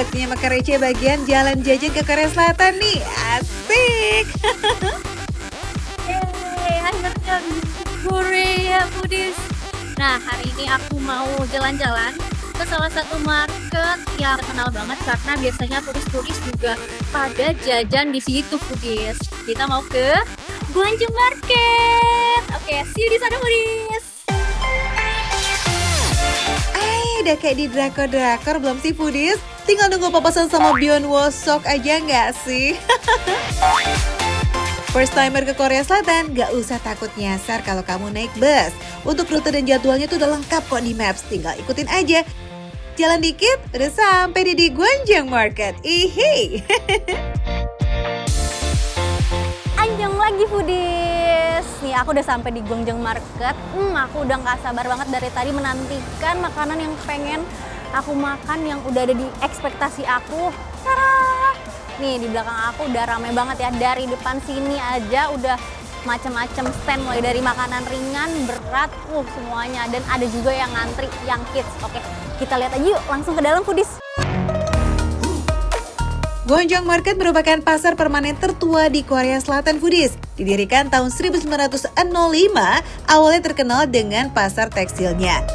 waktunya makan receh bagian jalan jajan ke Korea Selatan nih. Asik. Yeay, akhirnya di Korea Foodies. Nah, hari ini aku mau jalan-jalan ke salah satu market yang terkenal banget karena biasanya turis-turis juga pada jajan di situ Foodies. Kita mau ke Gwangjong Market. Oke, see you di sana Foodies. Udah kayak di drakor-drakor belum sih Foodies? Tinggal nunggu papasan sama Byeon Wosok aja nggak sih? First timer ke Korea Selatan, gak usah takut nyasar kalau kamu naik bus. Untuk rute dan jadwalnya tuh udah lengkap kok di Maps, tinggal ikutin aja. Jalan dikit, udah sampai di Gwangjong Market. Ihi. Anjong lagi Foodies. Nih aku udah sampai di Gwangjong Market. Aku udah nggak sabar banget dari tadi menantikan makanan yang pengen aku makan yang udah ada di ekspektasi aku. Tara! Nih di belakang aku udah rame banget ya. Dari depan sini aja udah macam-macam stand mulai dari makanan ringan, berat, semuanya. Dan ada juga yang ngantri, yang kids. Oke, kita lihat aja yuk langsung ke dalam Foodies. Gwangjong Market merupakan pasar permanen tertua di Korea Selatan Foodies. Didirikan tahun 1905, awalnya terkenal dengan pasar tekstilnya.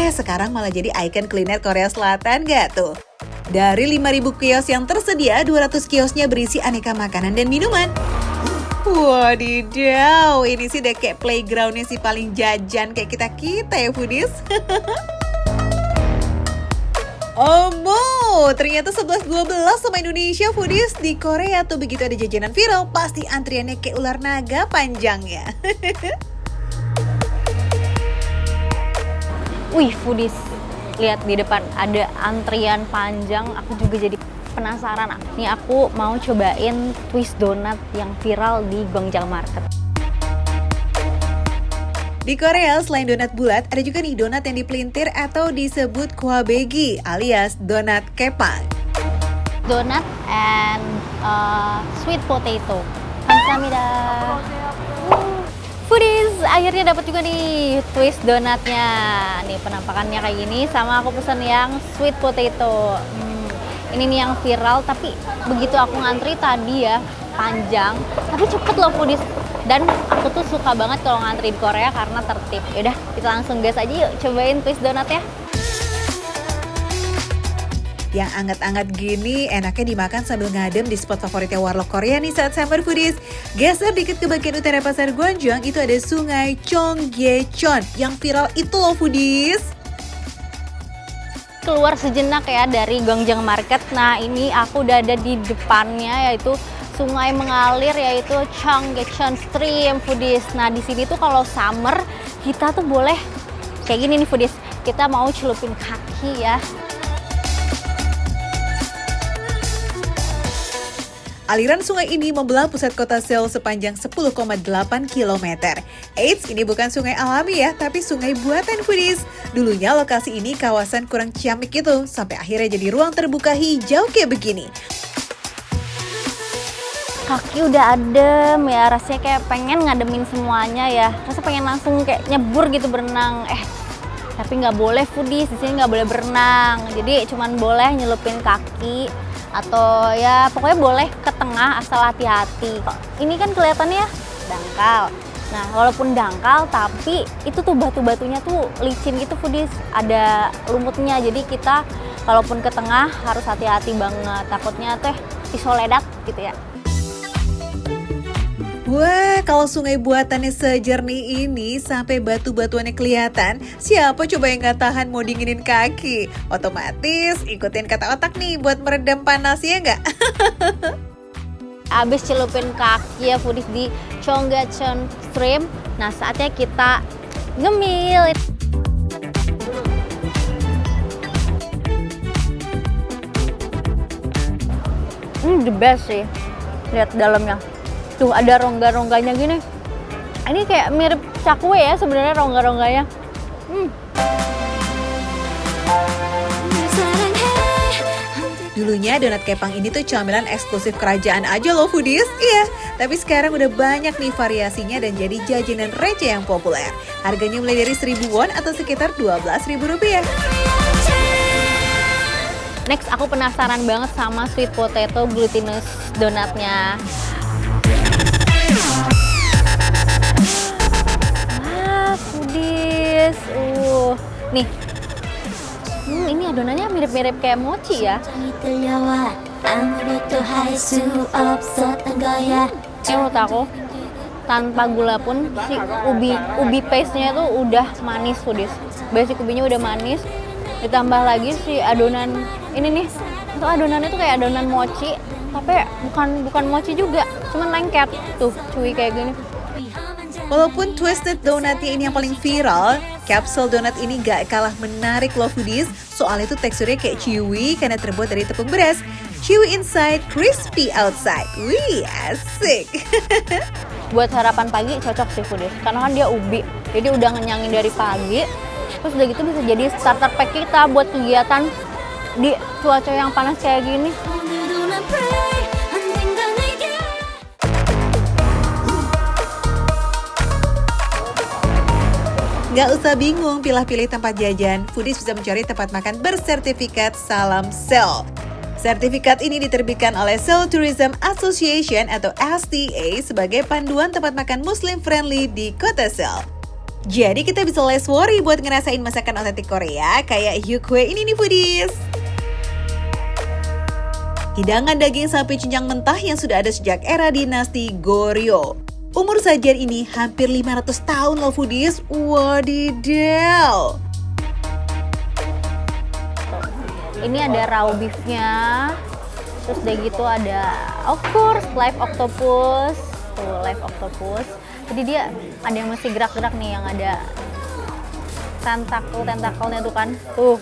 Sekarang malah jadi ikon kuliner Korea Selatan gak tuh? Dari 5.000 kios yang tersedia, 200 kiosnya berisi aneka makanan dan minuman. Wadidaw, ini sih udah kayak playgroundnya si paling jajan kayak kita-kita ya Foodies. Ternyata 11-12 sama Indonesia Foodies. Di Korea tuh begitu ada jajanan viral, pasti antriannya kayak ular naga panjangnya. Wih Foodies, lihat di depan ada antrian panjang, aku juga jadi penasaran. Nih aku mau cobain twist donat yang viral di Gwangjong Market. Di Korea, selain donat bulat, ada juga nih donat yang dipelintir atau disebut kwabegi alias donat kepang. Donat and sweet potato. Kamsahamnida. Foodies, akhirnya dapat juga nih twist donatnya. Nih penampakannya kayak gini, sama aku pesan yang sweet potato. Ini nih yang viral, tapi begitu aku ngantri tadi ya, panjang, tapi cepet loh Foodies. Dan aku tuh suka banget kalau ngantri di Korea karena tertib. Yaudah, kita langsung gas aja yuk, cobain twist donatnya. Yang anget-anget gini enaknya dimakan sambil ngadem di spot favoritnya warlock Korea nih saat summer Foodies. Geser dikit ke bagian utara pasar Gwangjong, itu ada sungai Cheonggyecheon yang viral itu loh Foodies. Keluar sejenak ya dari Gwangjong Market. Nah ini aku udah ada di depannya, yaitu sungai mengalir, yaitu Cheonggyecheon Stream Foodies. Nah di sini tuh kalau summer kita tuh boleh kayak gini nih Foodies. Kita mau celupin kaki ya. Aliran sungai ini membelah pusat kota Seoul sepanjang 10,8 km. Eits, ini bukan sungai alami ya, tapi sungai buatan Foodies. Dulunya lokasi ini kawasan kurang ciamik gitu, sampai akhirnya jadi ruang terbuka hijau kayak begini. Kaki udah adem ya, rasanya kayak pengen ngademin semuanya ya. Rasanya pengen langsung kayak nyebur gitu berenang. Tapi nggak boleh Foodies, di sini nggak boleh berenang. Jadi cuman boleh nyelupin kaki atau ya pokoknya boleh ke tengah asal hati-hati. Ini kan kelihatannya dangkal. Nah walaupun dangkal tapi itu tuh batu-batunya tuh licin gitu Foodies. Ada lumutnya, jadi kita kalaupun ke tengah harus hati-hati banget. Takutnya teh disoledak gitu ya. Wah, kalau sungai buatannya sejernih ini sampai batu-batuannya kelihatan, siapa coba yang gak tahan mau dinginin kaki? Otomatis ikutin kata otak nih buat meredam panasnya nggak? Abis celupin kaki ya Foodies di Cheonggyecheon Stream, nah saatnya kita ngemil. The best sih, lihat dalamnya. Tuh ada rongga-rongganya gini. Ini kayak mirip cakwe ya sebenarnya rongga-rongganya. Dulunya donat kepang ini tuh camilan eksklusif kerajaan aja loh Foodies. Iya, tapi sekarang udah banyak nih variasinya dan jadi jajanan receh yang populer. Harganya mulai dari 1.000 won atau sekitar 12.000 rupiah. Next, aku penasaran banget sama sweet potato glutinous donatnya. Foodies. Nih. Ini adonannya mirip-mirip kayak mochi ya. Menurut aku, tanpa gula pun si ubi paste-nya itu udah manis, foodies. Basic ubinya udah manis. Ditambah lagi si adonan ini nih. Itu adonannya tuh kayak adonan mochi, tapi bukan mochi juga, cuman lengket. Tuh, cuy kayak gini. Walaupun twisted donatnya ini yang paling viral, capsule donat ini gak kalah menarik loh foodies. Soalnya itu teksturnya kayak chewy karena terbuat dari tepung beras. Chewy inside, crispy outside. Wih, asik. Buat sarapan pagi cocok sih foodies, karena kan dia ubi, jadi udah ngenyangin dari pagi. Terus udah gitu bisa jadi starter pack kita buat kegiatan di cuaca yang panas kayak gini. Gak usah bingung pilih-pilih tempat jajan, foodies bisa mencari tempat makan bersertifikat Salam Sel. Sertifikat ini diterbitkan oleh Seoul Tourism Association atau STA sebagai panduan tempat makan Muslim friendly di kota Seoul. Jadi kita bisa less worry buat ngerasain masakan otentik Korea kayak Hyukway ini nih foodies. Hidangan daging sapi cincang mentah yang sudah ada sejak era dinasti Goryeo. Umur sajian ini hampir 500 tahun loh foodies. Wadidaw. Ini ada raw beef-nya. Terus udah gitu ada of course live octopus. Tuh, live octopus. Jadi dia ada yang masih gerak-gerak nih, yang ada tentakelnya tuh kan. Tuh.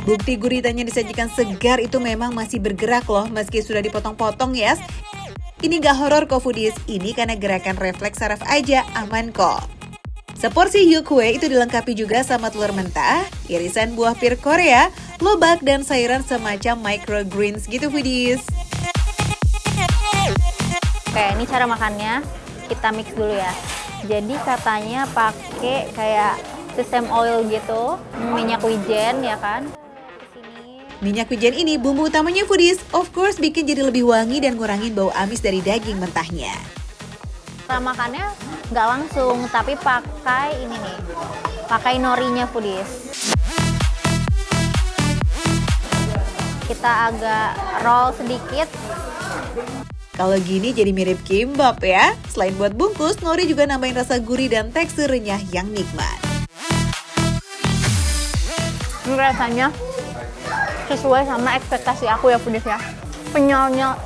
Bukti guritanya disajikan segar itu memang masih bergerak loh meski sudah dipotong-potong ya. Ini gak horor kok foodies, ini karena gerakan refleks saraf aja, aman kok. Seporsi Hyukway itu dilengkapi juga sama telur mentah, irisan buah pir Korea, lobak, dan sayuran semacam microgreens gitu foodies. Oke, ini cara makannya, kita mix dulu ya. Jadi katanya pakai kayak sesame oil gitu, minyak wijen ya kan. Minyak wijen ini bumbu utamanya foodies, of course bikin jadi lebih wangi dan ngurangin bau amis dari daging mentahnya. Cara makannya nggak langsung, tapi pakai ini nih, pakai norinya foodies. Kita agak roll sedikit. Kalau gini jadi mirip kimbap ya. Selain buat bungkus, nori juga nambahin rasa gurih dan tekstur renyah yang nikmat. Ini rasanya sesuai sama ekspektasi aku ya foodies ya. Penyalnya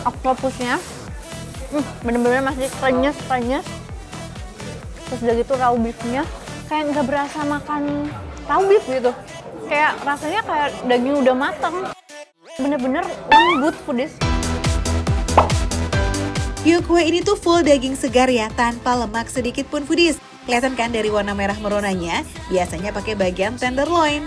octopusnya bener-bener masih krenyes. Terus udah gitu raw beefnya kayak nggak berasa makan raw beef gitu. Kayak rasanya kayak daging udah matang. Bener-bener lembut foodies. Hyukway ini tuh full daging segar ya, tanpa lemak sedikit pun foodies. Kelihatan kan dari warna merah meronanya, biasanya pakai bagian tenderloin.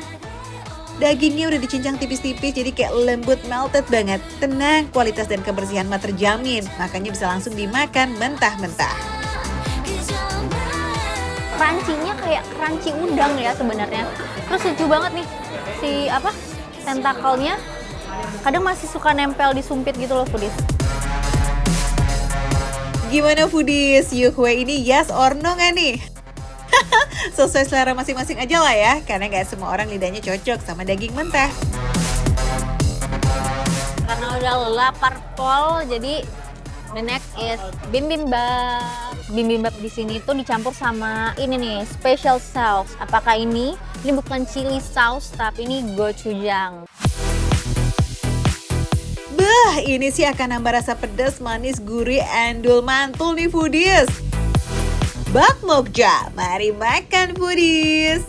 Dagingnya udah dicincang tipis-tipis jadi kayak lembut melted banget. Tenang, kualitas dan kebersihan mah terjamin, makanya bisa langsung dimakan mentah-mentah. Crunchy-nya kayak crunchy udang ya sebenarnya. Terus lucu banget nih si tentakelnya. Kadang masih suka nempel di sumpit gitu loh foodies. Gimana foodies, Hyukway ini yes or no nggak nih? Sesuai selera masing-masing aja lah ya, karena nggak semua orang lidahnya cocok sama daging mentah. Karena udah lapar pol, jadi the next is bibimbap. Bibimbap di sini tuh dicampur sama ini nih, special sauce. Apakah ini? Ini bukan chili sauce, tapi ini gochujang. Bah, ini sih akan nambah rasa pedas, manis, gurih, endul mantul nih foodies. Bakmokja, mari makan foodies.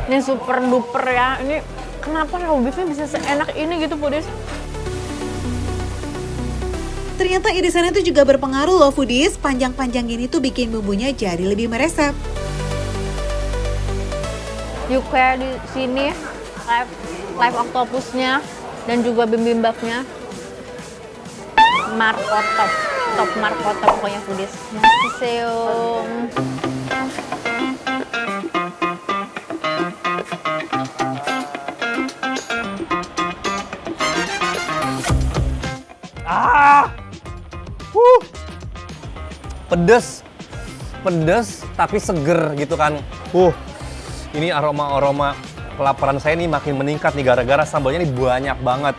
Ini super duper ya. Ini kenapa raw beefnya bisa seenak ini gitu foodies? Ternyata irisannya tuh juga berpengaruh loh foodies. Panjang-panjang ini tuh bikin bumbunya jadi lebih meresap. Hyukway di sini live octopusnya dan juga bibimbapnya markotop. Top markotop pokoknya foodies. Annyeonghaseyo. Pedes. Pedes tapi seger gitu kan. Ini aroma-aroma kelaparan saya nih makin meningkat nih gara-gara sambalnya nih banyak banget.